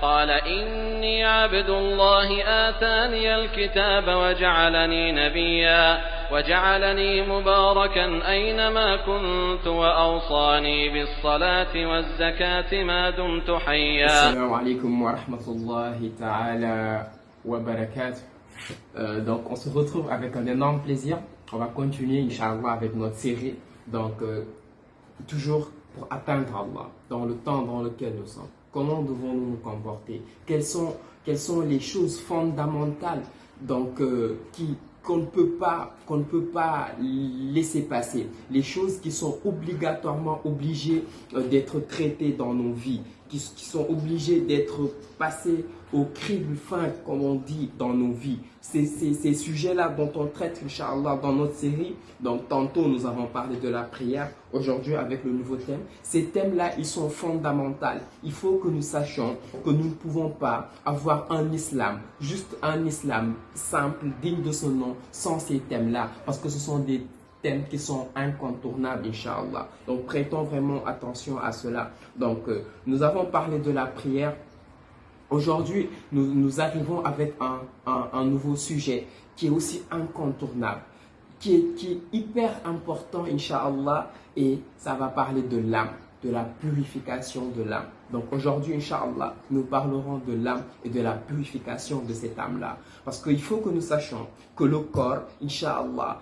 قال إني عبد الله آتاني الكتاب وجعلني نبيا وجعلني مباركا أينما كنت وأوصاني بالصلاة والزكاة ما دمت حيا. Assalamu alaikum wa rahmatullahi ta'ala wa barakatuh. Donc on se retrouve avec un énorme plaisir. On va continuer Inch'Allah avec notre série. Donc toujours pour atteindre Allah dans le temps dans lequel nous sommes. Comment devons-nous nous comporter? Quelles sont les choses fondamentales donc qu'on ne peut pas laisser passer, les choses qui sont obligatoirement obligées d'être traitées dans nos vies, qui sont obligées d'être passées au crible fin, comme on dit, dans nos vies. Ces sujets-là dont on traite, Inch'Allah, dans notre série. Donc, tantôt, nous avons parlé de la prière. Aujourd'hui, avec le nouveau thème. Ces thèmes-là, ils sont fondamentaux. Il faut que nous sachions que nous ne pouvons pas avoir un islam, juste un islam simple, digne de ce nom, sans ces thèmes-là. Parce que ce sont des thèmes qui sont incontournables, Inch'Allah. Donc, prêtons vraiment attention à cela. Donc, nous avons parlé de la prière. Aujourd'hui, nous arrivons avec un nouveau sujet qui est aussi incontournable, qui est hyper important, Inch'Allah, et ça va parler de l'âme, de la purification de l'âme. Donc aujourd'hui, Inch'Allah, nous parlerons de l'âme et de la purification de cette âme-là. Parce qu'il faut que nous sachions que le corps, Inch'Allah,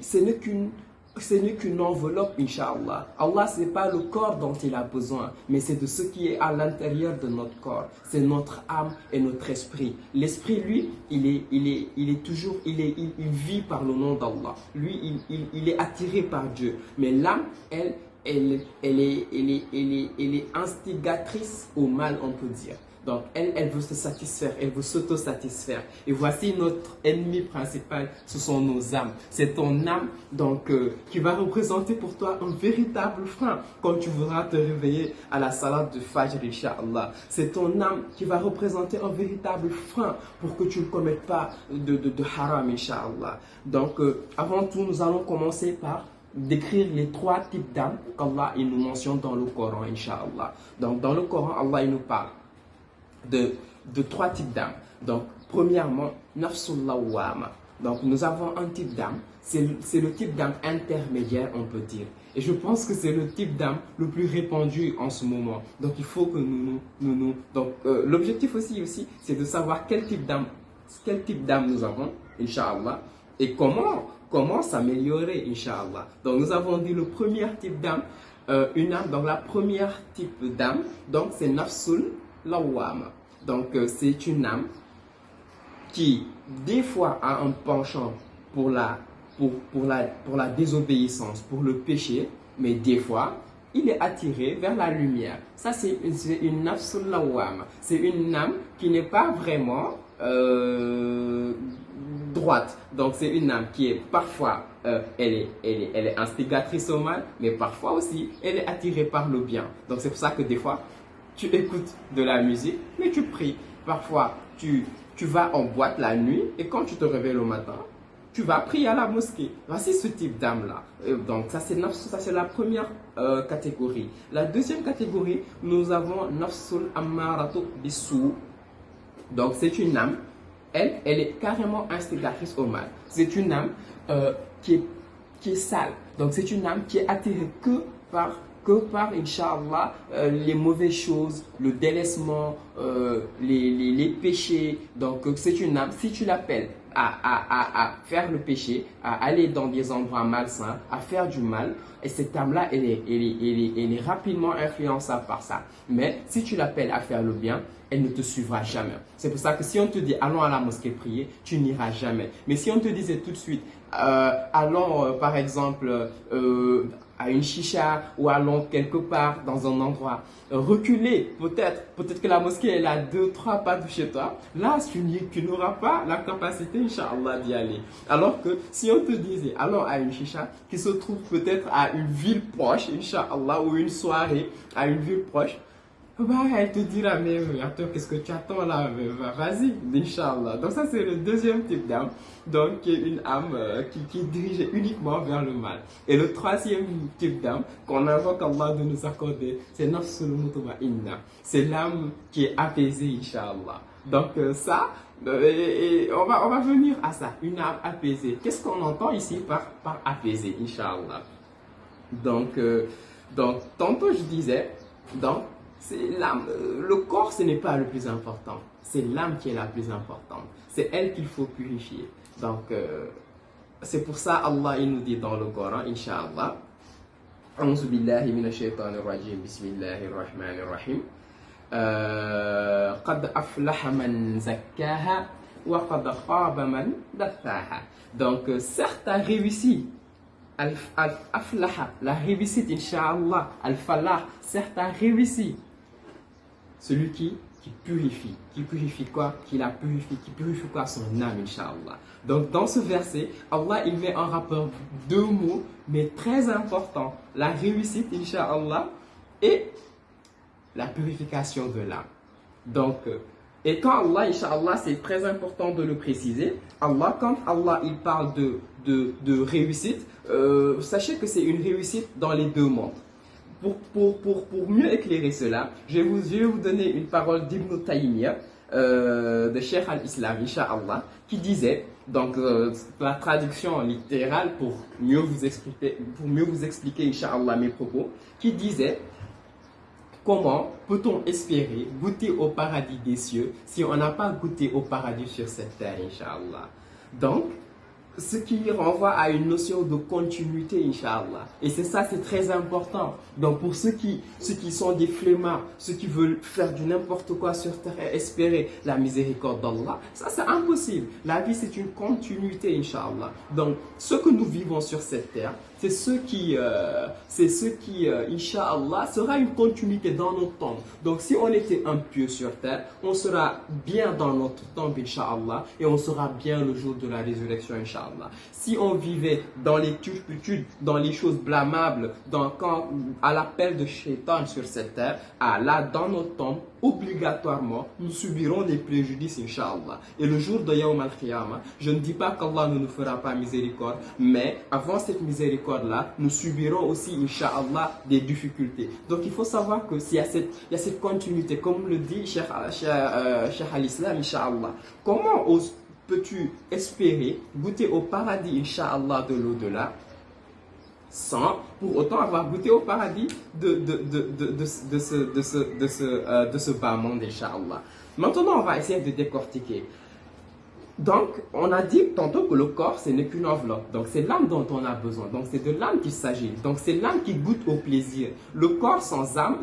ce n'est qu'une enveloppe, Inch'Allah. Allah, ce n'est pas le corps dont il a besoin, mais c'est de ce qui est à l'intérieur de notre corps. C'est notre âme et notre esprit. L'esprit, lui, il vit par le nom d'Allah. Lui, il est attiré par Dieu. Mais l'âme, elle est instigatrice au mal, on peut dire. Donc, elle veut se satisfaire, elle veut s'auto-satisfaire. Et voici notre ennemi principal, ce sont nos âmes. C'est ton âme donc, qui va représenter pour toi un véritable frein quand tu voudras te réveiller à la salade de Fajr, Inch'Allah. C'est ton âme qui va représenter un véritable frein pour que tu ne commettes pas de haram, Inch'Allah. Donc, avant tout, nous allons commencer par décrire les trois types d'âmes qu'Allah nous mentionne dans le Coran, Inch'Allah. Donc, dans le Coran, Allah il nous parle de trois types d'âmes. Donc, premièrement, nafsul lawwama. Donc, nous avons un type d'âme. C'est le type d'âme intermédiaire, on peut dire. Et je pense que c'est le type d'âme le plus répandu en ce moment. Donc, il faut que donc, l'objectif aussi, c'est de savoir quel type d'âme nous avons, Inch'Allah, et comment s'améliorer, Inch'Allah. Donc, nous avons dit le premier type d'âme, une âme. Donc, la première type d'âme, donc, c'est nafsul lawwama. Donc, c'est une âme qui, des fois, a un penchant pour la désobéissance, pour le péché, mais des fois, il est attiré vers la lumière. Ça, c'est une nafsul lawwama. C'est une âme qui n'est pas vraiment droite. Donc, c'est une âme qui est parfois, elle est instigatrice au mal, mais parfois aussi, elle est attirée par le bien. Donc, c'est pour ça que des fois, tu écoutes de la musique, mais tu pries. Parfois, tu vas en boîte la nuit et quand tu te réveilles le matin, tu vas prier à la mosquée. Voici ce type d'âme-là. Donc, ça, c'est la première catégorie. La deuxième catégorie, nous avons nafsul ammaratu bisou. Donc, c'est une âme, elle est carrément instigatrice au mal. C'est une âme qui est sale. Donc, c'est une âme qui est attirée que par, Inch'Allah, les mauvaises choses, le délaissement, les péchés. Donc, c'est une âme, si tu l'appelles à faire le péché, à aller dans des endroits malsains, à faire du mal, et cette âme-là, elle est rapidement influençable par ça. Mais si tu l'appelles à faire le bien, elle ne te suivra jamais. C'est pour ça que si on te dit allons à la mosquée prier, tu n'iras jamais. Mais si on te disait tout de suite allons par exemple à une chicha ou allons quelque part dans un endroit reculé, peut-être que la mosquée est à 2-3 pas de chez toi, là tu n'auras pas la capacité, Inch'Allah, d'y aller. Alors que si on te disait allons à une chicha qui se trouve peut-être à une ville proche, Inch'Allah, ou une soirée à une ville proche, bah, elle te dira, mais attends, qu'est-ce que tu attends là? Vas-y, Inch'Allah. Donc ça, c'est le deuxième type d'âme, donc qui est une âme qui est dirigée uniquement vers le mal. Et le troisième type d'âme qu'on invoque Allah de nous accorder, c'est Nafsul Mutma'inna. C'est l'âme qui est apaisée, Inch'Allah. Donc ça, et on va venir à ça, une âme apaisée. Qu'est-ce qu'on entend ici par apaisée, Inch'Allah? Donc, tantôt je disais, donc, c'est l'âme. Le corps, ce n'est pas le plus important. C'est l'âme qui est la plus importante. C'est elle qu'il faut purifier. Donc, c'est pour ça Allah il nous dit dans le Coran, Inch'Allah, A'udhu billahi minash shaitanir rajim, bismillahir rahmanir rahim. Qad aflaha man zakkaha wa qad khaba man dassaha. Donc, certes, a réussi. Al-aflaha, la réussite, Inch'Allah. Al-falah, certes, a réussi. Celui qui purifie. Qui purifie quoi? Qui purifie quoi? Son âme, Inch'Allah. Donc, dans ce verset, Allah, il met en rapport deux mots, mais très importants. La réussite, Inch'Allah, et la purification de l'âme. Donc, et quand Allah, Inch'Allah, c'est très important de le préciser, Allah, quand Allah, il parle de réussite, sachez que c'est une réussite dans les deux mondes. Pour mieux éclairer cela, je vais vous donner une parole d'Ibn Taymiyyah, de Cheikh al-Islam, Inch'Allah, qui disait, donc la traduction littérale pour mieux vous expliquer, Inch'Allah, mes propos, qui disait: comment peut-on espérer goûter au paradis des cieux si on n'a pas goûté au paradis sur cette terre, Inch'Allah? Donc, ce qui renvoie à une notion de continuité, Inch'Allah. Et c'est ça, c'est très important. Donc pour ceux qui sont des flemmards, ceux qui veulent faire du n'importe quoi sur terre et espérer la miséricorde d'Allah, ça c'est impossible. La vie c'est une continuité, Inch'Allah. Donc ce que nous vivons sur cette terre, c'est ce qui, Inch'Allah, sera une continuité dans notre tombe. Donc si on était impieux sur terre, on sera bien dans notre tombe, Inch'Allah, et on sera bien le jour de la résurrection, Inch'Allah. Si on vivait dans les turpitudes, dans les choses blâmables, à l'appel de Shaitan sur cette terre, là, dans notre tombe, obligatoirement, nous subirons des préjudices, Inch'Allah. Et le jour de Yawm al-Qiyamah, je ne dis pas qu'Allah ne nous fera pas miséricorde, mais avant cette miséricorde-là, nous subirons aussi, Inch'Allah, des difficultés. Donc il faut savoir que s'il y a cette continuité, comme le dit Cheikh al-Islam, Inch'Allah, comment peux-tu espérer goûter au paradis, Inch'Allah, de l'au-delà, sans pour autant avoir goûté au paradis de ce bas monde, Inch'Allah. Maintenant, on va essayer de décortiquer. Donc, on a dit tantôt que le corps, ce n'est qu'une enveloppe. Donc, c'est l'âme dont on a besoin. Donc, c'est de l'âme qu'il s'agit. Donc, c'est l'âme qui goûte au plaisir. Le corps sans âme,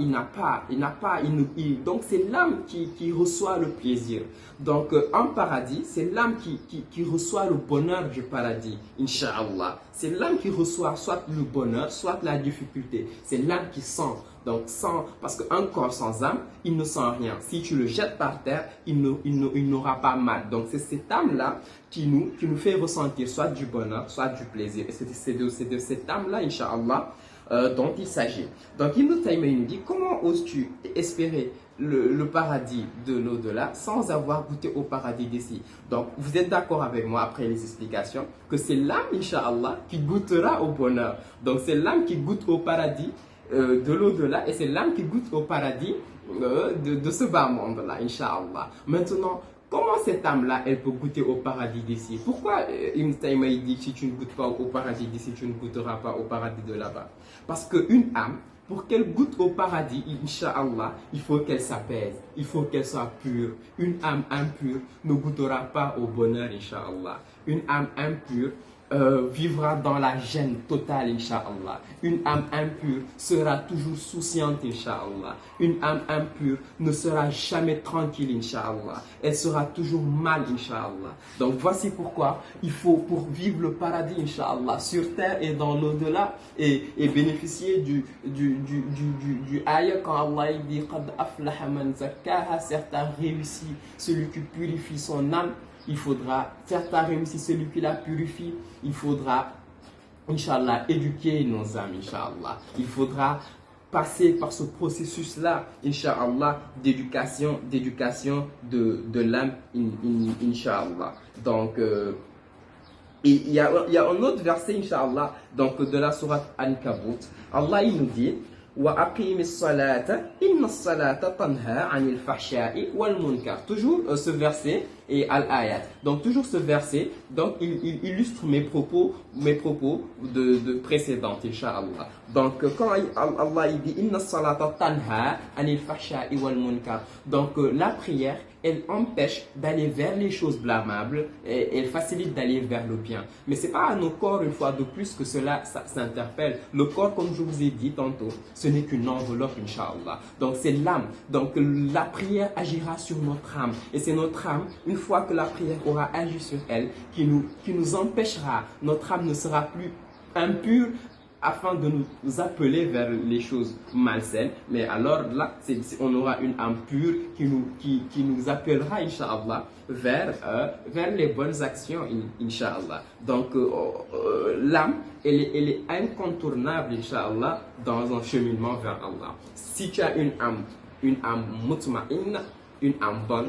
donc, c'est l'âme qui reçoit le plaisir. Donc, en paradis, c'est l'âme qui reçoit le bonheur du paradis, Inch'Allah. C'est l'âme qui reçoit soit le bonheur, soit la difficulté. C'est l'âme qui sent. Donc, parce qu'un corps sans âme, il ne sent rien. Si tu le jettes par terre, il n'aura pas mal. Donc, c'est cette âme-là qui nous fait ressentir soit du bonheur, soit du plaisir. Et c'est de cette âme-là, Inch'Allah, dont il s'agit. Donc, Ibn Taymiyyah nous dit: comment oses-tu espérer le paradis de l'au-delà sans avoir goûté au paradis d'ici? Donc, vous êtes d'accord avec moi après les explications que c'est l'âme, Inch'Allah, qui goûtera au bonheur. Donc, c'est l'âme qui goûte au paradis de l'au-delà, et c'est l'âme qui goûte au paradis de ce bas monde-là, Inch'Allah. Maintenant, comment cette âme-là, elle peut goûter au paradis d'ici? Pourquoi Ibn Taymiyyah dit que si tu ne goûtes pas au paradis d'ici, tu ne goûteras pas au paradis de là-bas? Parce qu'une âme, pour qu'elle goûte au paradis, Inch'Allah, il faut qu'elle s'apaise, il faut qu'elle soit pure. Une âme impure ne goûtera pas au bonheur, Inch'Allah. Une âme impure vivra dans la gêne totale, Inch'Allah. Une âme impure sera toujours souciante, Inch'Allah. Une âme impure ne sera jamais tranquille, Inch'Allah. Elle sera toujours mal, Inch'Allah. Donc voici pourquoi il faut, pour vivre le paradis, Inch'Allah, sur terre et dans l'au-delà, et bénéficier du ayah quand Allah dit Qad aflaha man zakkaha, certes a réussi celui qui purifie son âme. Il faudra faire ta réussite, celui qui la purifie. Il faudra, Inch'Allah, éduquer nos âmes, Inch'Allah. Il faudra passer par ce processus-là, Inch'Allah, d'éducation de l'âme, Inch'Allah. Donc, il y a un autre verset, Inch'Allah, donc de la sourate Ankabut. Allah, il nous dit, وَأَقِيمِ الصَّلَاةَ إِنَّ الصَّلَاةَ تَنْهَى عَنِ الْفَحْشَاءِ وَالْمُنْكَرِ. Toujours ce verset et Al-Ayat. Donc toujours ce verset, donc il illustre mes propos de précédentes, Inch'Allah. Donc quand Allah il dit Inna salata tanha anil fahsha'i wal munkar. Donc la prière, elle empêche d'aller vers les choses blâmables et elle facilite d'aller vers le bien. Mais c'est pas à nos corps une fois de plus que cela s'interpelle. Le corps, comme je vous ai dit tantôt, ce n'est qu'une enveloppe, Inch'Allah. Donc c'est l'âme. Donc la prière agira sur notre âme. Et c'est notre âme, une fois que la prière aura agi sur elle, qui nous empêchera. Notre âme ne sera plus impure afin de nous appeler vers les choses malsaines. Mais alors là, on aura une âme pure qui nous appellera, Inch'Allah, vers les bonnes actions, Inch'Allah. Donc l'âme, elle est incontournable, Inch'Allah, dans un cheminement vers Allah. Si tu as une âme mutma'inna, une âme bonne,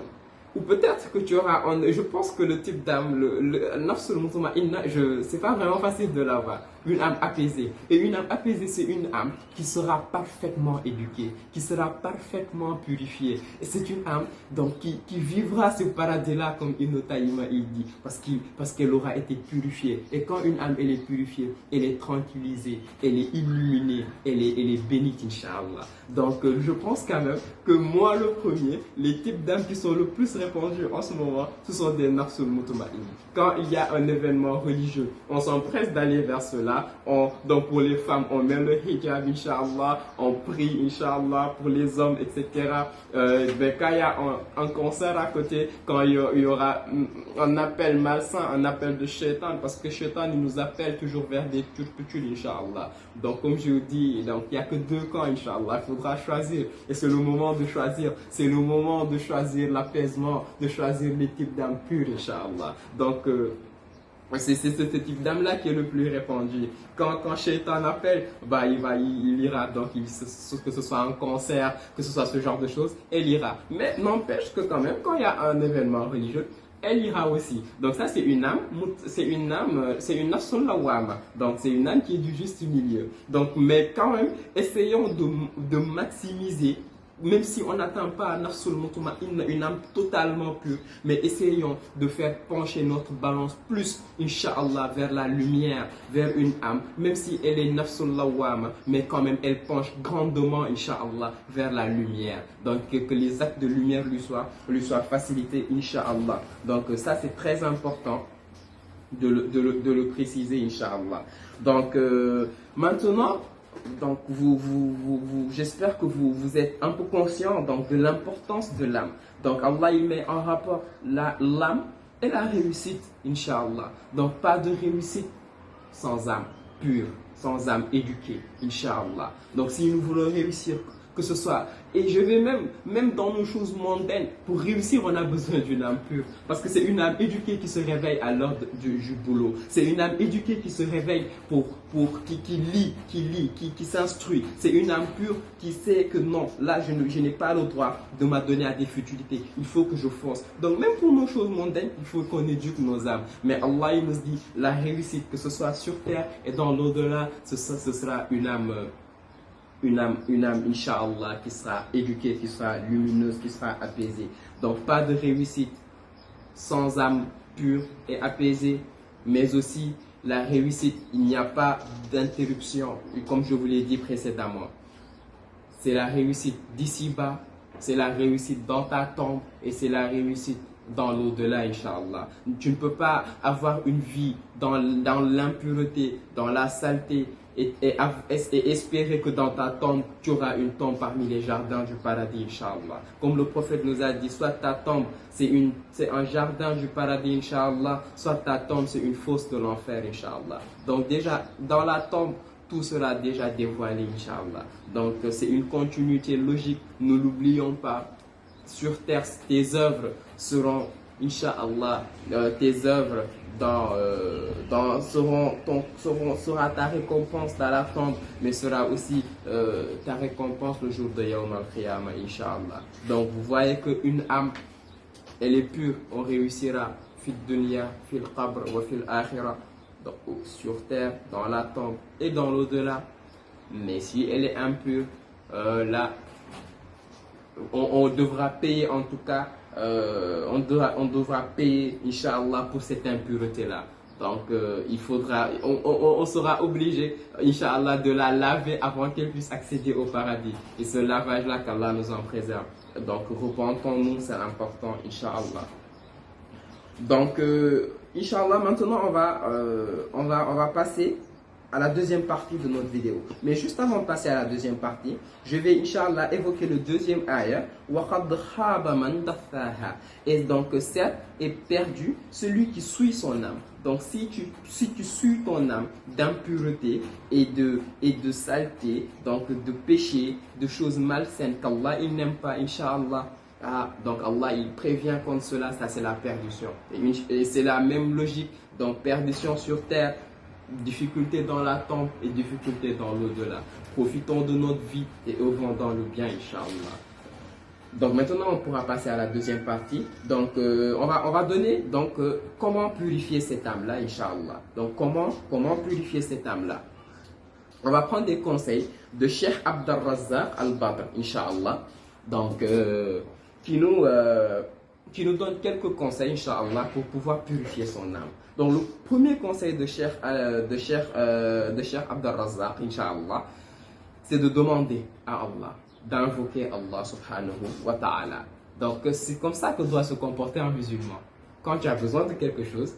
ou peut-être que tu auras, je pense que le type d'âme, le nafsul mutma'inna, c'est pas vraiment facile de l'avoir. Une âme apaisée. Et une âme apaisée, c'est une âme qui sera parfaitement éduquée, qui sera parfaitement purifiée. Et c'est une âme donc, qui vivra ce paradis-là, comme Ibn Taymiyyah il dit, parce qu'elle aura été purifiée. Et quand une âme elle est purifiée, elle est tranquillisée, elle est illuminée, elle est bénite, Inch'Allah. Donc je pense quand même que moi, le premier, les types d'âmes qui sont le plus répandus en ce moment, ce sont des nafsul mutma'inna. Quand il y a un événement religieux, on s'empresse d'aller vers cela. Donc pour les femmes, on met le hijab, Inch'Allah, on prie, Inch'Allah, pour les hommes, etc. Quand il y a un concert à côté, quand il y aura un appel malsain, un appel de shaitan, parce que shaitan il nous appelle toujours vers des turpitudes, Inch'Allah. Donc comme je vous dis, donc, il n'y a que deux camps, Inch'Allah, il faudra choisir. Et c'est le moment de choisir. C'est le moment de choisir l'apaisement, de choisir les types d'âmes pures, Inch'Allah. Donc c'est ce type d'âme-là qui est le plus répandu. Quand Shaitan appelle, bah, il ira. Donc, que ce soit un concert, que ce soit ce genre de choses, elle ira. Mais n'empêche que quand même, quand il y a un événement religieux, elle ira aussi. Donc ça, c'est une âme, c'est une nafsul lawwama. Donc c'est une âme qui est du juste milieu. Donc, mais quand même, essayons de maximiser. Même si on n'atteint pas nafsul mutma'inna, une âme totalement pure, mais essayons de faire pencher notre balance plus, Inch'Allah, vers la lumière, vers une âme, même si elle est nafsul lawwama, mais quand même elle penche grandement, Inch'Allah, vers la lumière. Donc que les actes de lumière lui soient facilités, Inch'Allah. Donc ça c'est très important de le préciser, Inch'Allah. Donc maintenant, donc j'espère que vous êtes un peu conscient donc, de l'importance de l'âme. Donc Allah il met en rapport l'âme et la réussite, Inch'Allah. Donc pas de réussite sans âme pure, sans âme éduquée, Inch'Allah. Donc si nous voulons réussir, que ce soit, et je vais même dans nos choses mondaines, pour réussir on a besoin d'une âme pure, parce que c'est une âme éduquée qui se réveille à l'heure du boulot, c'est une âme éduquée qui se réveille qui lit, qui s'instruit, c'est une âme pure qui sait que non, là je n'ai pas le droit de m'adonner à des futilités, il faut que je fonce. Donc même pour nos choses mondaines, il faut qu'on éduque nos âmes, mais Allah il nous dit, la réussite, que ce soit sur terre et dans l'au-delà, ce sera une âme, Inch'Allah, qui sera éduquée, qui sera lumineuse, qui sera apaisée. Donc, pas de réussite sans âme pure et apaisée, mais aussi la réussite, il n'y a pas d'interruption, comme je vous l'ai dit précédemment. C'est la réussite d'ici-bas, c'est la réussite dans ta tombe et c'est la réussite dans l'au-delà, Inch'Allah. Tu ne peux pas avoir une vie dans l'impureté, dans la saleté, et espérer que dans ta tombe, tu auras une tombe parmi les jardins du paradis, Inch'Allah. Comme le prophète nous a dit, soit ta tombe, c'est un jardin du paradis, Inch'Allah, soit ta tombe, c'est une fosse de l'enfer, Inch'Allah. Donc déjà, dans la tombe, tout sera déjà dévoilé, Inch'Allah. Donc c'est une continuité logique, ne l'oublions pas. Sur terre, tes œuvres seront, Inch'Allah, tes œuvres sera ta récompense dans la tombe, mais sera aussi ta récompense le jour de Yawm al-Qiyamah, Inch'Allah. Donc vous voyez qu'une âme, elle est pure, on réussira fil dunya, fil qabr wa fil akhirah, sur terre, dans la tombe et dans l'au-delà. Mais si elle est impure, là, on devra payer en tout cas, on devra payer, Inch'Allah, pour cette impureté-là. Donc, on sera obligé, Inch'Allah, de la laver avant qu'elle puisse accéder au paradis. Et ce lavage-là, qu'Allah nous en préserve. Donc, repentons-nous, c'est important, Inch'Allah. Donc, Inch'Allah, maintenant, on va passer à la deuxième partie de notre vidéo. Mais juste avant de passer à la deuxième partie, je vais, Inch'Allah, évoquer le deuxième ayah. Et donc, certes, est perdu celui qui suit son âme. Donc, si tu suis ton âme d'impureté et de saleté, donc de péché, de choses malsaines qu'Allah il n'aime pas, Inch'Allah. Donc Allah il prévient contre cela, ça c'est la perdition. Et c'est la même logique. Donc perdition sur terre, difficulté dans la tombe et difficulté dans l'au-delà. Profitons de notre vie et œuvrons dans le bien, Inch'Allah. Donc maintenant on pourra passer à la deuxième partie. Donc on va donner comment purifier cette âme-là, Inch'Allah. Donc comment purifier cette âme-là. On va prendre des conseils de Cheikh Abdel Razzaq Al-Badr, Inch'Allah. Donc qui nous donne quelques conseils, Inch'Allah, pour pouvoir purifier son âme. Donc, le premier conseil de Cheikh Abdel Razzaq, Inch'Allah, c'est de demander à Allah, d'invoquer Allah subhanahu wa ta'ala. Donc, c'est comme ça que doit se comporter un musulman. Quand tu as besoin de quelque chose,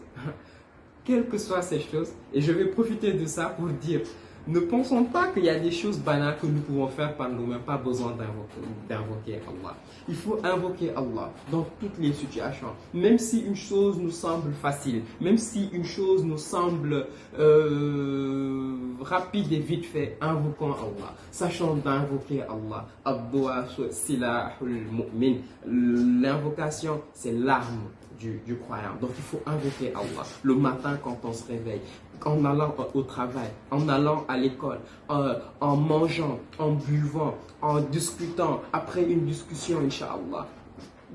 quelles que soient ces choses, et je vais profiter de ça pour dire, ne pensons pas qu'il y a des choses banales que nous pouvons faire par nous-mêmes, pas besoin d'invoquer Allah. Il faut invoquer Allah dans toutes les situations. Même si une chose nous semble facile, même si une chose nous semble rapide et vite fait, invoquons Allah. Sachons d'invoquer Allah. Ad-du'a silahul mu'min. L'invocation, c'est l'arme du croyant. Donc il faut invoquer Allah le matin quand on se réveille, en allant au travail, en allant à l'école, en mangeant, en buvant, en discutant, après une discussion, Inch'Allah.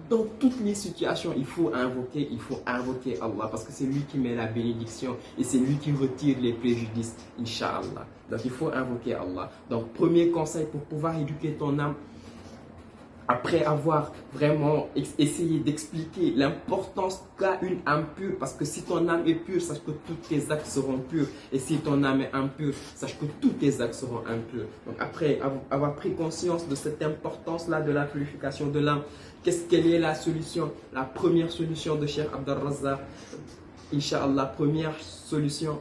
Dans toutes les situations, il faut invoquer Allah parce que c'est lui qui met la bénédiction et c'est lui qui retire les préjudices, Inch'Allah. Donc il faut invoquer Allah. Donc premier conseil pour pouvoir éduquer ton âme, après avoir vraiment essayé d'expliquer l'importance qu'a une âme pure, parce que si ton âme est pure, sache que tous tes actes seront purs. Et si ton âme est impure, sache que tous tes actes seront impurs. Donc après avoir pris conscience de cette importance-là de la purification de l'âme, quelle est la solution? La première solution de Cheikh Abdel Razzaq, Inch'Allah, première solution,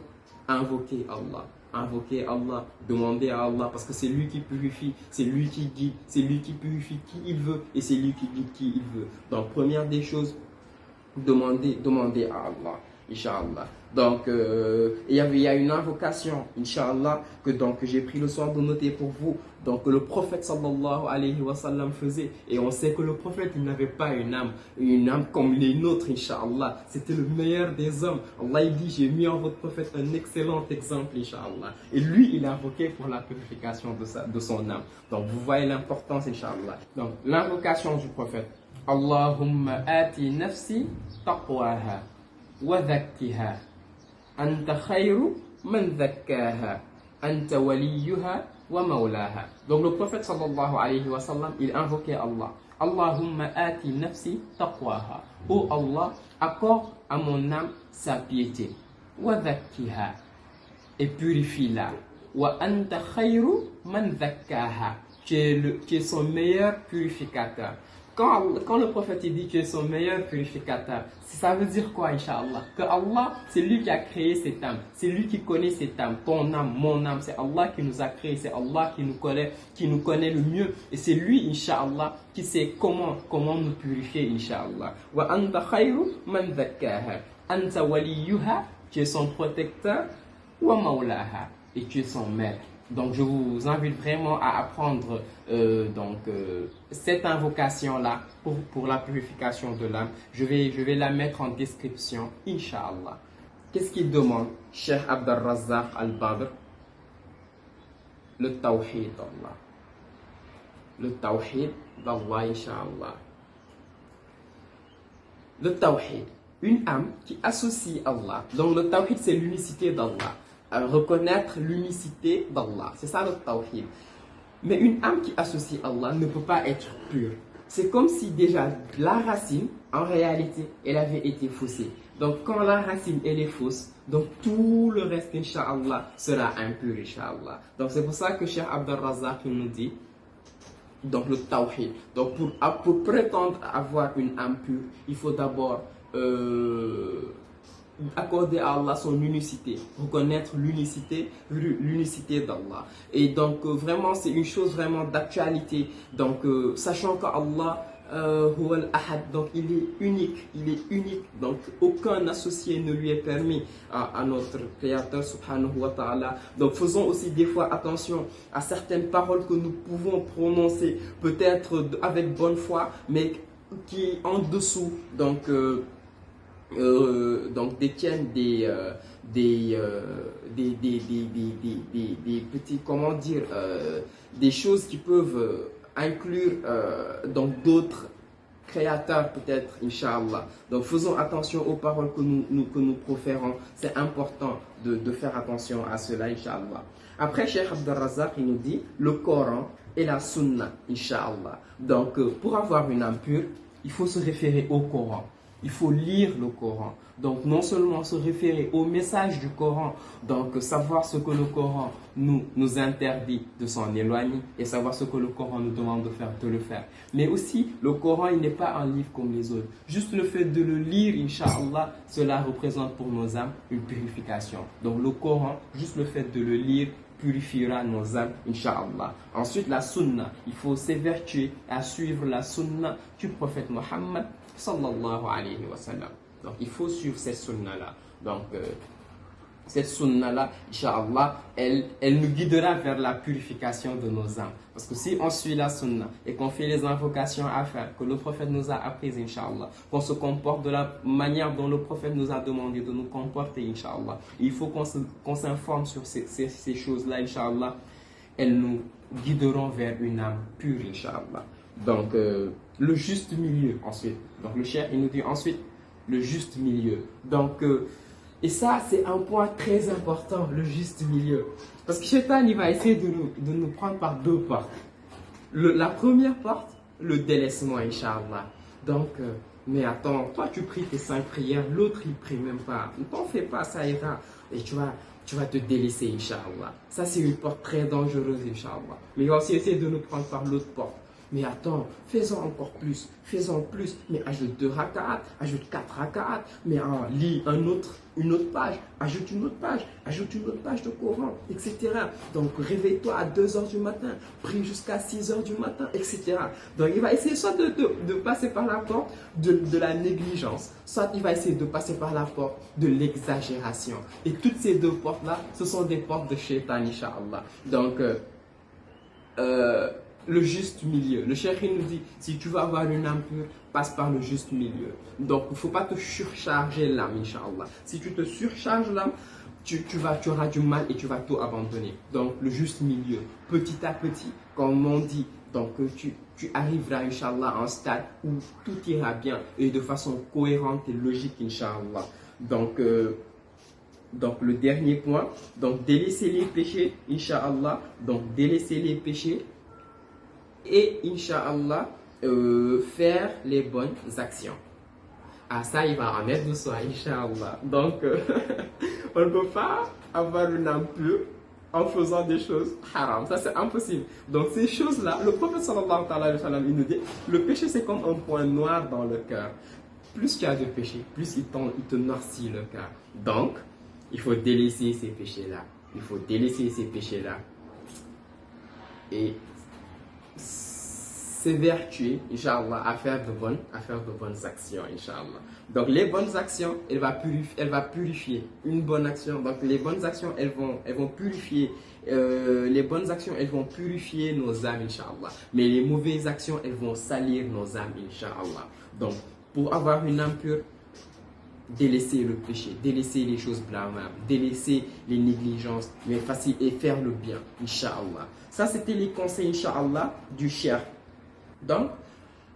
invoquer Allah. Invoquer Allah, demander à Allah, parce que c'est lui qui purifie, c'est lui qui guide, c'est lui qui purifie qui il veut et c'est lui qui guide qui il veut. Donc première des choses, demander à Allah, Inch'Allah. Donc il y a une invocation, Inch'Allah, que j'ai pris le soin de noter pour vous. Donc le prophète sallallahu alayhi wa sallam faisait, et on sait que le prophète il n'avait pas une âme comme les nôtres, Inch'Allah. C'était le meilleur des hommes. Allah il dit, j'ai mis en votre prophète un excellent exemple, Inch'Allah. Et lui il a invoqué pour la purification de son âme. Donc vous voyez l'importance, Inch'Allah. Donc l'invocation du prophète. Allahumma ati nafsi taqwaha wa zakkiha anta khayru man zakkaha anta waliyuha wa mawlaha. Donc le prophète sallallahu alayhi wa sallam, il invoquait Allah. Allahumma ati nafsi taqwaha. Oh Allah, accorde à mon âme sa piété. Wa zakkiha, et purifie-la. Wa anta khayru man zakkaha. Tu es son meilleur purificateur. Quand le prophète dit que tu es son meilleur purificateur, ça veut dire quoi, Inch'Allah? Que Allah, c'est lui qui a créé cette âme. C'est lui qui connaît cette âme. Ton âme, mon âme, c'est Allah qui nous a créé. C'est Allah qui nous connaît le mieux. Et c'est lui, Inch'Allah, qui sait comment nous purifier, Inch'Allah. Wa anta khayru man zakkaha. Anta waliyuha, tu es son protecteur. Wa mawlaha, et tu es son maître. Donc, je vous invite vraiment à apprendre cette invocation-là pour la purification de l'âme. Je vais la mettre en description, Inch'Allah. Qu'est-ce qu'il demande, Cheikh Abdel Razzaq Al-Badr? Le tawhid d'Allah. Le tawhid d'Allah, Inch'Allah. Le tawhid, une âme qui associe Allah. Donc, le tawhid, c'est l'unicité d'Allah. Reconnaître l'unicité d'Allah. C'est ça le tawhid. Mais une âme qui associe Allah ne peut pas être pure. C'est comme si déjà la racine, en réalité, elle avait été faussée. Donc quand la racine elle est fausse, donc tout le reste, Inch'Allah, sera impur, Inch'Allah. Donc c'est pour ça que Cheikh Abdel Razzaq nous dit, donc le tawhid. Donc pour prétendre avoir une âme pure, il faut d'abord accorder à Allah son unicité, reconnaître l'unicité d'Allah. Et donc vraiment c'est une chose vraiment d'actualité. Donc sachant qu'Allah donc il est unique, donc aucun associé ne lui est permis à notre Créateur subhanahu wa ta'ala. Donc faisons aussi des fois attention à certaines paroles que nous pouvons prononcer peut-être avec bonne foi, mais qui en dessous donc détiennent des petits, comment dire, des choses qui peuvent inclure donc d'autres créateurs peut-être, Inch'Allah. Donc faisons attention aux paroles que nous proférons. C'est important de faire attention à cela, Inch'Allah. Après, Cheikh Abdel Razzaq, il nous dit le Coran et la Sunna, Inch'Allah. Donc pour avoir une âme pure, il faut se référer au Coran. Il faut lire le Coran. Donc non seulement se référer au message du Coran, donc savoir ce que le Coran nous interdit de s'en éloigner et savoir ce que le Coran nous demande de le faire. Mais aussi, le Coran, il n'est pas un livre comme les autres. Juste le fait de le lire, Inch'Allah, cela représente pour nos âmes une purification. Donc le Coran, juste le fait de le lire, purifiera nos âmes, Inch'Allah. Ensuite, la Sunna. Il faut s'évertuer à suivre la Sunna du prophète Mohammed sallallahu alayhi wa sallam. Donc il faut suivre cette sunna-là. Donc cette sunna-là, Inch'Allah, elle nous guidera vers la purification de nos âmes. Parce que si on suit la sunna et qu'on fait les invocations à faire, que le prophète nous a apprises, Inch'Allah, qu'on se comporte de la manière dont le prophète nous a demandé de nous comporter, Inch'Allah, il faut qu'on s'informe sur ces choses-là, Inch'Allah, elles nous guideront vers une âme pure, Inch'Allah. Donc, le juste milieu ensuite. Donc, le cheikh, il nous dit ensuite le juste milieu. Donc, et ça, c'est un point très important, le juste milieu. Parce que Shaitan, il va essayer de nous prendre par deux portes. La première porte, le délaissement, Inch'Allah. Donc, mais attends, toi, tu pries tes 5 prières, l'autre, il prie même pas. Ne t'en fais pas, ça ira. Et tu vas te délaisser, Inch'Allah. Ça, c'est une porte très dangereuse, Inch'Allah. Mais il va aussi essayer de nous prendre par l'autre porte. Mais attends, fais-en encore plus, mais ajoute 2 rak'at, ajoute 4 rak'at, mais lis une autre page, ajoute une autre page de Coran, etc. Donc réveille-toi à 2 h du matin, prie jusqu'à 6 h du matin, etc. Donc il va essayer soit de passer par la porte de la négligence, soit il va essayer de passer par la porte de l'exagération. Et toutes ces deux portes-là, ce sont des portes de Shaitan, Inch'Allah. Donc, le juste milieu. Le cheikh nous dit, si tu veux avoir une âme pure, passe par le juste milieu. Donc, il ne faut pas te surcharger l'âme, Inch'Allah. Si tu te surcharges l'âme, tu auras du mal et tu vas tout abandonner. Donc, le juste milieu, petit à petit, comme on dit, donc tu arriveras, Inch'Allah, à un stade où tout ira bien et de façon cohérente et logique, Inch'Allah. Donc, le dernier point, donc délaisser les péchés, Inch'Allah. Donc, délaisser les péchés. Et Inch'Allah, faire les bonnes actions. Ah, ça, il va en être de soi, Inch'Allah. Donc, on ne peut pas avoir une âme pure en faisant des choses haram. Ça, c'est impossible. Donc, ces choses-là, le prophète sallallahu alayhi wa sallam, il nous dit, le péché, c'est comme un point noir dans le cœur. Plus tu as de péché, plus il te noircit le cœur. Donc, il faut délaisser ces péchés-là. Et s'évertuer, Inch'Allah, à faire de bonnes actions, Inch'Allah. Donc les bonnes actions, elle va purifier une bonne action. Donc les bonnes actions, elles vont purifier. Les bonnes actions, elles vont purifier nos âmes, Inch'Allah. Mais les mauvaises actions, elles vont salir nos âmes, Inch'Allah. Donc, pour avoir une âme pure, délaisser le péché, délaisser les choses blâmables, délaisser les négligences, mais facile et faire le bien, Inch'Allah. Ça, c'était les conseils, Inch'Allah, du cheikh. Donc,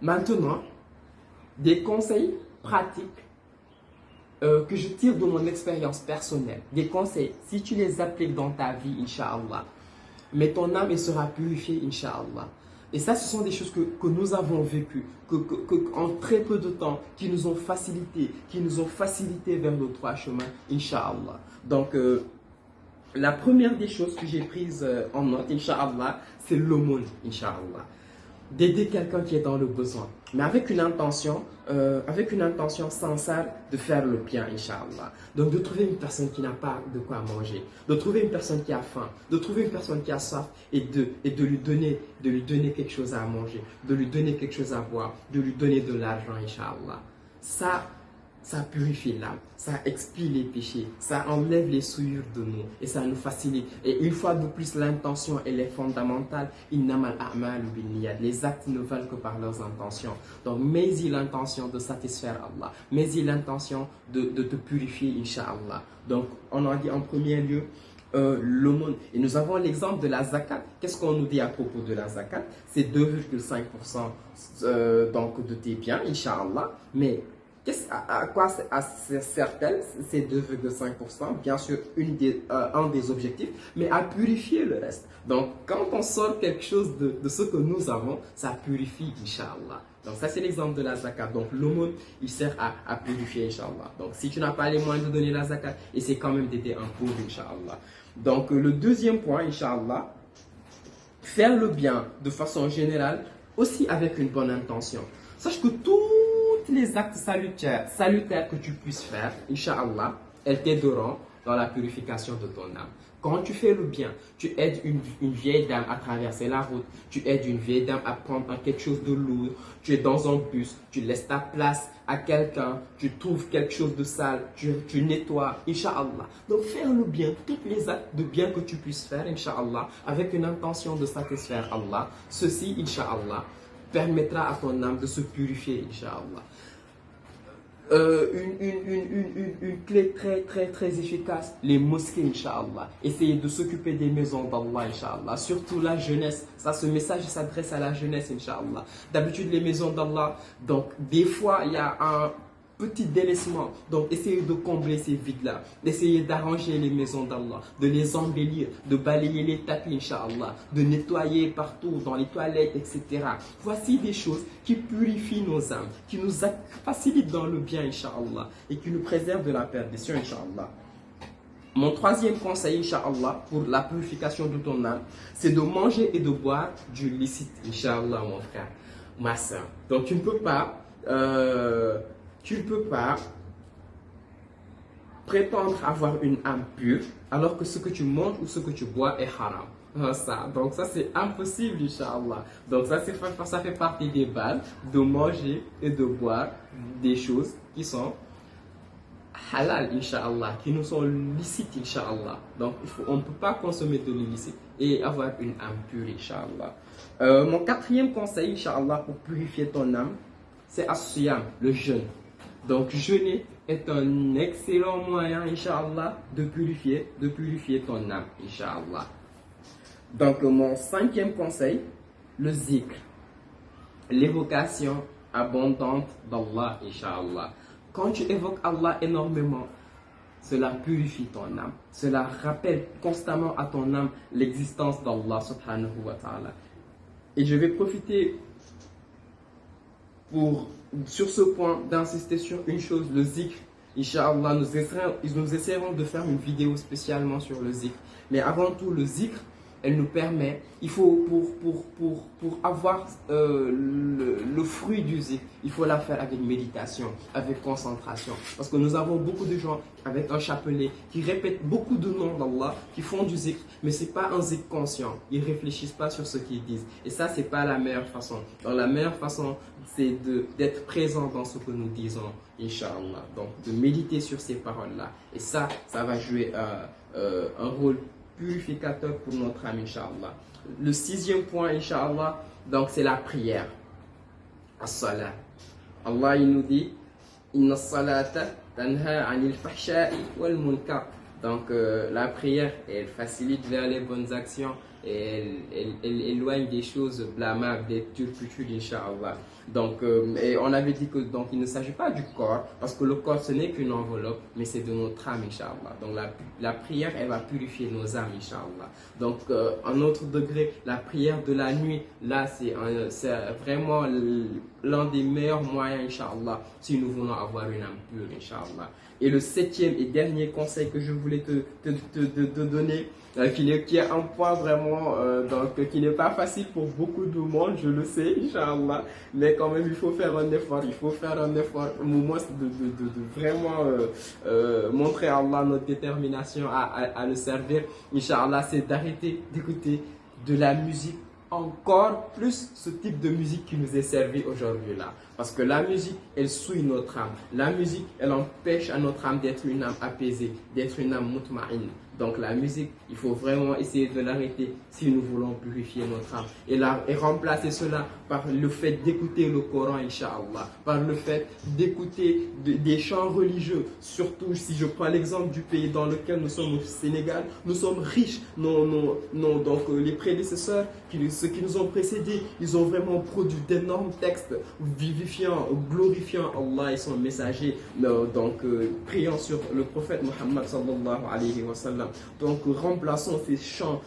maintenant, des conseils pratiques que je tire de mon expérience personnelle. Des conseils, si tu les appliques dans ta vie, Inch'Allah, mais ton âme elle sera purifiée, Inch'Allah. Et ça, ce sont des choses que nous avons vécues, en très peu de temps, qui nous ont facilité vers le droit chemin, Inch'Allah. Donc, la première des choses que j'ai prises en note, Inch'Allah, c'est l'aumône, Inch'Allah. D'aider quelqu'un qui est dans le besoin, mais avec une intention sincère de faire le bien, Inch'Allah. Donc de trouver une personne qui n'a pas de quoi manger, de trouver une personne qui a faim, de trouver une personne qui a soif et de lui donner quelque chose à manger, de lui donner quelque chose à boire, de lui donner de l'argent, Inch'Allah. Ça purifie l'âme, ça expie les péchés, ça enlève les souillures de nous et ça nous facilite. Et une fois de plus, l'intention, elle est fondamentale. Innamal a'malu binniyat. Les actes ne valent que par leurs intentions. Donc, mets-y l'intention de satisfaire Allah. Mets-y l'intention de te purifier, Inch'Allah. Donc, on a dit en premier lieu, l'aumône. Et nous avons l'exemple de la zakat. Qu'est-ce qu'on nous dit à propos de la zakat? C'est 2,5% donc de tes biens, Inch'Allah. Mais à quoi sert-elle ces 2,5%? Bien sûr, un des objectifs, mais à purifier le reste. Donc, quand on sort quelque chose de ce que nous avons, ça purifie, Inch'Allah. Donc, ça, c'est l'exemple de la zakat. Donc, l'aumône, il sert à purifier, Inch'Allah. Donc, si tu n'as pas les moyens de donner la zakat, essaie quand même d'aider un pauvre, Inch'Allah. Donc, le deuxième point, Inch'Allah, faire le bien de façon générale, aussi avec une bonne intention. Sache que tous les actes salutaires que tu puisses faire, Inch'Allah, elles t'aideront dans la purification de ton âme. Quand tu fais le bien, tu aides une vieille dame à traverser la route, tu aides une vieille dame à prendre quelque chose de lourd, tu es dans un bus, tu laisses ta place à quelqu'un, tu trouves quelque chose de sale, tu nettoies, Inch'Allah. Donc faire le bien, tous les actes de bien que tu puisses faire, Inch'Allah, avec une intention de satisfaire Allah, ceci, Inch'Allah, permettra à ton âme de se purifier, Inch'Allah. Une clé très efficace, les mosquées, Inch'Allah. Essayez de s'occuper des maisons d'Allah, Inch'Allah. Surtout la jeunesse. Ça, ce message s'adresse à la jeunesse, Inch'Allah. D'habitude, les maisons d'Allah, donc des fois, il y a un petit délaissement. Donc, essayez de combler ces vides-là. D'essayer d'arranger les maisons d'Allah, de les embellir, de balayer les tapis, Inch'Allah, de nettoyer partout, dans les toilettes, etc. Voici des choses qui purifient nos âmes, qui nous facilitent dans le bien, Inch'Allah, et qui nous préservent de la perdition, Inch'Allah. Mon troisième conseil, Inch'Allah, pour la purification de ton âme, c'est de manger et de boire du licite, Inch'Allah, mon frère, ma soeur. Donc, tu ne peux pas prétendre avoir une âme pure alors que ce que tu manges ou ce que tu bois est haram. Donc ça c'est impossible, Inch'Allah. Donc ça fait partie des bases de manger et de boire des choses qui sont halal, Inch'Allah, qui nous sont licites, Inch'Allah. Donc on ne peut pas consommer de l'illicite et avoir une âme pure, Inch'Allah. Mon quatrième conseil, Inch'Allah, pour purifier ton âme, c'est as-siyam, le jeûne. Donc, jeûner est un excellent moyen, Inch'Allah, de purifier ton âme, Inch'Allah. Donc, mon cinquième conseil, le zikr, l'évocation abondante d'Allah, Inch'Allah. Quand tu évoques Allah énormément, cela purifie ton âme. Cela rappelle constamment à ton âme l'existence d'Allah, subhanahu wa ta'ala. Et je vais profiter sur ce point d'insister sur une chose, le zikr. Inch'Allah, nous essaierons de faire une vidéo spécialement sur le zikr. Mais avant tout, le zikr, elle nous permet, il faut pour avoir le fruit du zikr, il faut la faire avec méditation, avec concentration. Parce que nous avons beaucoup de gens avec un chapelet qui répètent beaucoup de noms d'Allah, qui font du zikr, mais ce n'est pas un zikr conscient. Ils ne réfléchissent pas sur ce qu'ils disent. Et ça, ce n'est pas la meilleure façon. Donc la meilleure façon, c'est d'être présent dans ce que nous disons, Inch'Allah. Donc de méditer sur ces paroles-là. Et ça va jouer un rôle purificateur pour notre âme, Inch'Allah. Le 6e point, Inch'Allah, donc c'est la prière. As-salat. Allah, il nous dit, Inna salata tanha anil fahsha'i wal munkar. Donc la prière, elle facilite vers les bonnes actions et elle éloigne des choses blâmables, des turpitudes, Inch'Allah. Donc, et on avait dit que donc il ne s'agit pas du corps, parce que le corps ce n'est qu'une enveloppe, mais c'est de notre âme, Inch'Allah. Donc la prière, elle va purifier nos âmes, Inch'Allah. Donc, un autre degré, la prière de la nuit, là c'est vraiment l'un des meilleurs moyens, Inch'Allah, si nous voulons avoir une âme pure, Inch'Allah. Et le 7e et dernier conseil que je voulais te donner, qui est un point vraiment qui n'est pas facile pour beaucoup de monde, je le sais, Inch'Allah, mais quand même il faut faire un effort, au moins de vraiment montrer à Allah notre détermination à le servir, Inch'Allah, c'est d'arrêter d'écouter de la musique, encore plus ce type de musique qui nous est servi aujourd'hui là. Parce que la musique, elle souille notre âme. La musique, elle empêche à notre âme d'être une âme apaisée, d'être une âme mutma'in. Donc la musique, il faut vraiment essayer de l'arrêter si nous voulons purifier notre âme. Et remplacer cela par le fait d'écouter le Coran, Inch'Allah. Par le fait d'écouter des chants religieux. Surtout si je prends l'exemple du pays dans lequel nous sommes au Sénégal, nous sommes riches. Donc les prédécesseurs, ceux qui nous ont précédés, ils ont vraiment produit d'énormes textes vivifiant, glorifiant Allah et son messager, priant sur le prophète Muhammad sallallahu alayhi wa sallam. Donc remplaçons ces chants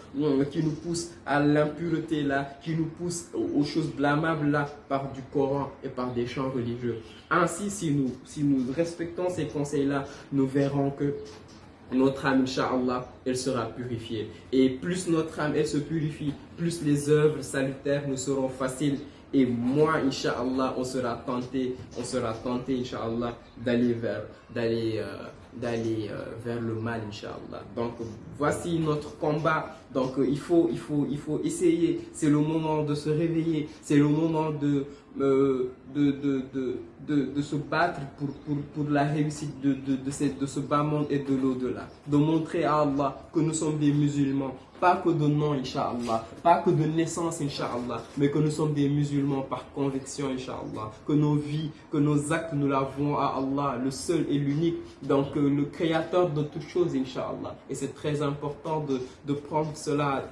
qui nous poussent à l'impureté là, qui nous poussent aux choses blâmables là, par du Coran et par des chants religieux. Ainsi, si nous respectons ces conseils là, nous verrons que notre âme, Inch'Allah, elle sera purifiée. Et plus notre âme, elle se purifie, plus les œuvres salutaires nous seront faciles. Et moi, Inch'Allah, on sera tenté, Inch'Allah, d'aller vers le mal, Inch'Allah. Donc, voici notre combat. Donc, il faut essayer. C'est le moment de se réveiller. C'est le moment de se battre pour la réussite de ce bas monde et de l'au-delà. De montrer à Allah que nous sommes des musulmans. Pas que de nom, Inch'Allah, pas que de naissance, Inch'Allah, mais que nous sommes des musulmans par conviction, Inch'Allah. Que nos vies, que nos actes, nous l'avons à Allah, le seul et l'unique, donc le créateur de toutes choses, Inch'Allah. Et c'est très important de prendre cela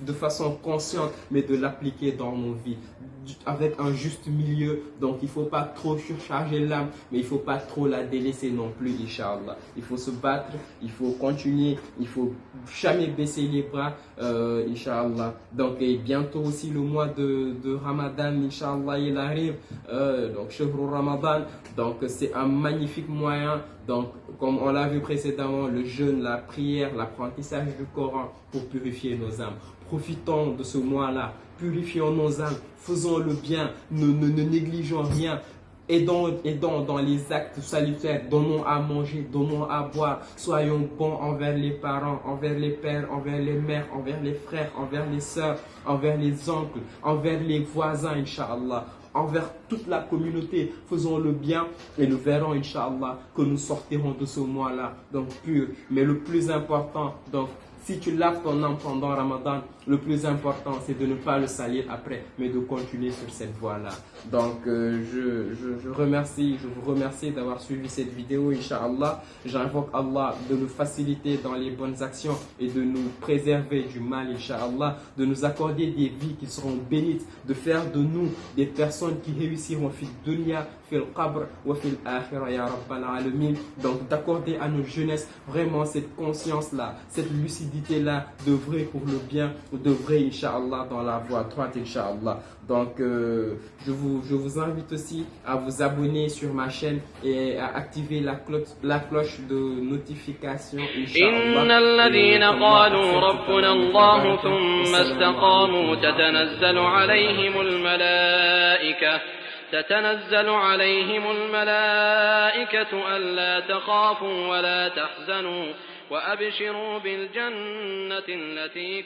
de façon consciente, mais de l'appliquer dans nos vies, avec un juste milieu. Donc il ne faut pas trop surcharger l'âme, mais il ne faut pas trop la délaisser non plus, Inch'Allah. Il faut se battre, il faut continuer, il faut jamais baisser les bras, Inch'Allah. Donc et bientôt aussi le mois de Ramadan, Inch'Allah, il arrive, donc Shahrul Ramadan. Donc c'est un magnifique moyen, donc comme on l'a vu précédemment, le jeûne, la prière, l'apprentissage du Coran pour purifier nos âmes. Profitons de ce mois-là, purifions nos âmes, faisons le bien, ne négligeons rien. Aidons dans les actes salutaires, donnons à manger, donnons à boire, soyons bons envers les parents, envers les pères, envers les mères, envers les frères, envers les sœurs, envers les oncles, envers les voisins, Inch'Allah, envers toute la communauté. Faisons le bien et nous verrons, Inch'Allah, que nous sortirons de ce mois-là, donc pur. Mais le plus important, donc, si tu laves ton âme pendant Ramadan, le plus important, c'est de ne pas le salir après, mais de continuer sur cette voie-là. Donc, je vous remercie d'avoir suivi cette vidéo, Inch'Allah. J'invoque Allah de nous faciliter dans les bonnes actions et de nous préserver du mal, Inch'Allah, de nous accorder des vies qui seront bénites, de faire de nous des personnes qui réussiront fil dunya, fil qabr wa fil akhirah, ya rabbal alamin. Donc, d'accorder à nos jeunesses vraiment cette conscience-là, cette lucidité, activités-là d'œuvrer pour le bien, d'œuvrer, Inch'Allah, dans la voie droite, Inch'Allah. Donc, je vous invite aussi à vous abonner sur ma chaîne et à activer la cloche de notification, Inch'Allah. إن الذين قالوا ربنا الله ثم استقاموا تتنزل عليهم الملائكة ألا تخافوا ولا تحزنوا وأبشروا بالجنة التي